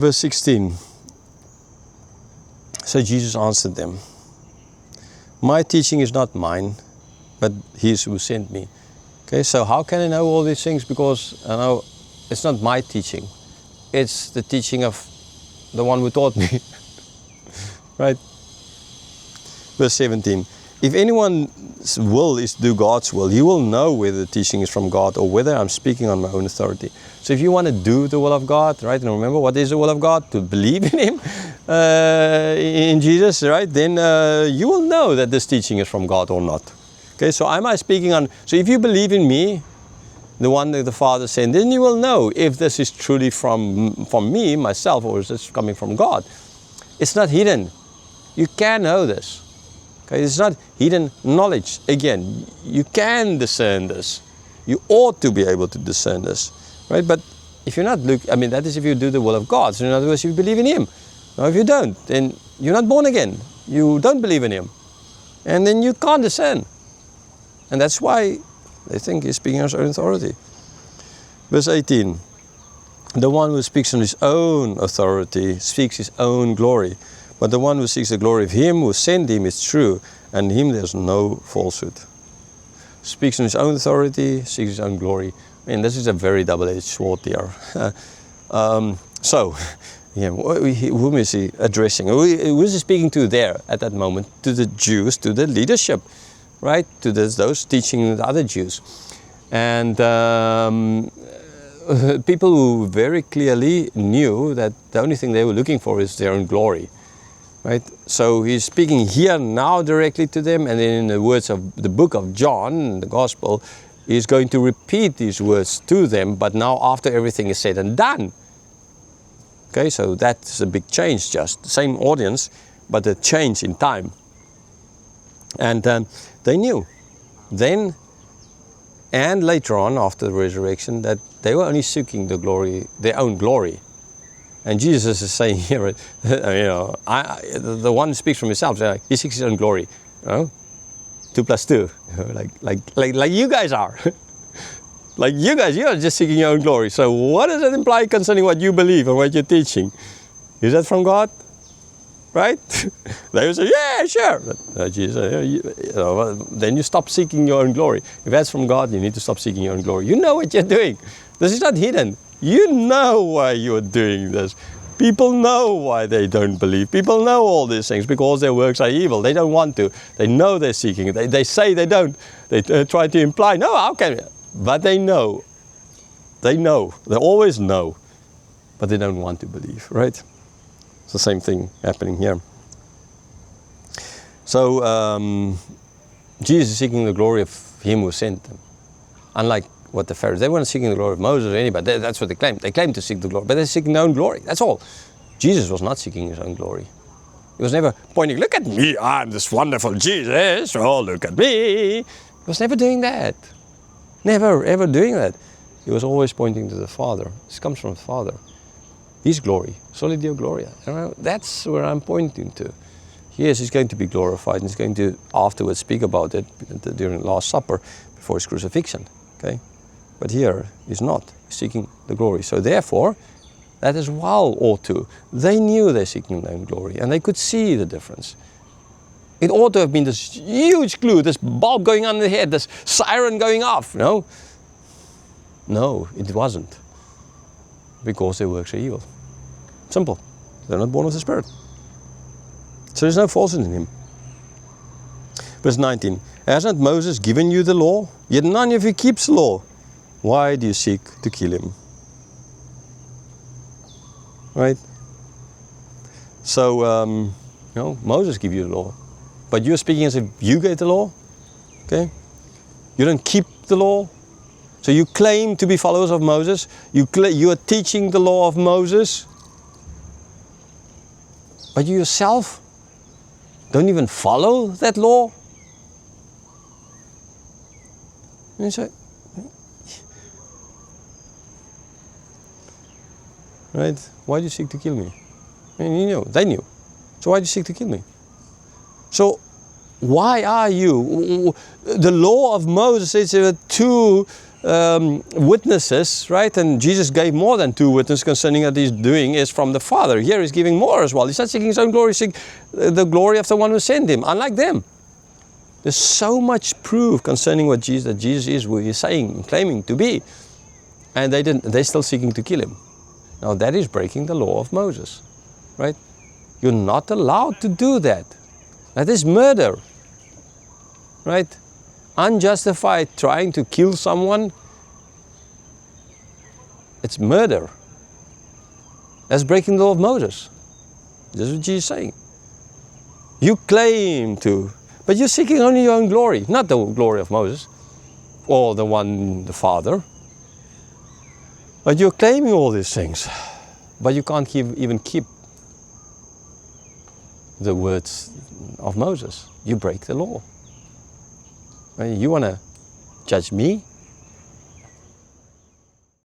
Verse 16. So Jesus answered them, my teaching is not mine, but his who sent me. Okay, so how can I know all these things? Because I know it's not my teaching. It's the teaching of the one who taught me. Right? Verse 17. If anyone's will is to do God's will, you will know whether the teaching is from God or whether I'm speaking on my own authority. So if you want to do the will of God, right, and remember what is the will of God? To believe in Him, in Jesus, right, then you will know that this teaching is from God or not. Okay, so am I speaking on, so if you believe in me, the one that the Father sent, then you will know if this is truly from me, myself, or is this coming from God. It's not hidden. You can know this. Okay, it's not hidden knowledge. Again, you can discern this. You ought to be able to discern this, right? But if you're not that is if you do the will of God. So in other words, you believe in Him. Now, if you don't, then you're not born again. You don't believe in Him, and then you can't discern. And that's why they think He's speaking on His own authority. Verse 18. The one who speaks on his own authority speaks his own glory. But the one who seeks the glory of Him who sent him is true, and in Him there's no falsehood. Speaks on his own authority, seeks his own glory. This is a very double-edged sword there. Whom is he addressing? Who is he speaking to there at that moment? To the Jews, to the leadership, right? To those teaching the other Jews. And people who very clearly knew that the only thing they were looking for is their own glory. Right? So he's speaking here now directly to them, and then in the words of the book of John, the Gospel, he's going to repeat these words to them, but now after everything is said and done. Okay, so that's a big change, just the same audience, but a change in time. And they knew then and later on after the resurrection that they were only seeking the glory, their own glory. And Jesus is saying here, the one who speaks from himself, he seeks his own glory. 2 + 2, like you guys are. Like you guys, you are just seeking your own glory. So what does that imply concerning what you believe and what you're teaching? Is that from God? Right? They will say, yeah, sure. But Jesus, then you stop seeking your own glory. If that's from God, you need to stop seeking your own glory. You know what you're doing. This is not hidden. You know why you're doing this. People know why they don't believe. People know all these things because their works are evil. They don't want to. They know they're seeking it. They say they don't. They try to imply, no, how can we? But they know. They know. They always know. But they don't want to believe, right? It's the same thing happening here. So, Jesus is seeking the glory of Him who sent them. Unlike what the Pharisees, they weren't seeking the glory of Moses or anybody. That's what they claimed. They claimed to seek the glory, but they're seeking their own glory. That's all. Jesus was not seeking His own glory. He was never pointing, look at me, I'm this wonderful Jesus. Oh, look at me. He was never doing that. Never, ever doing that. He was always pointing to the Father. This comes from the Father. His glory, soli Deo gloria. That's where I'm pointing to. Yes, He's going to be glorified, and He's going to afterwards speak about it during the Last Supper before His crucifixion. Okay? But here, He's not seeking the glory. So therefore, that as well ought to. They knew they're seeking their own glory, and they could see the difference. It ought to have been this huge clue, this bulb going on in the head, this siren going off, no? No, it wasn't. Because their works are evil. Simple. They're not born of the Spirit. So there's no falsehood in Him. Verse 19. Has not Moses given you the law? Yet none of you keeps the law. Why do you seek to kill him? Right? So, Moses gave you the law. But you're speaking as if you gave the law. Okay? You don't keep the law. So you claim to be followers of Moses. You are teaching the law of Moses. But you yourself don't even follow that law. And you say, right? Why do you seek to kill me? I mean, they knew. So why do you seek to kill me? So why are you? The law of Moses says there are two witnesses, right? And Jesus gave more than 2 witnesses concerning that he's doing is from the Father. Here he's giving more as well. He's not seeking his own glory, he's seeking the glory of the one who sent him, unlike them. There's so much proof concerning what that Jesus is who he's saying and claiming to be. And they're still seeking to kill him. Now that is breaking the law of Moses, right? You're not allowed to do that. That is murder, right? Unjustified trying to kill someone, it's murder. That's breaking the law of Moses. This is what Jesus is saying. You claim to, but you're seeking only your own glory, not the glory of Moses or the Father. But you're claiming all these things, but you can't even keep the words of Moses. You break the law. You want to judge me?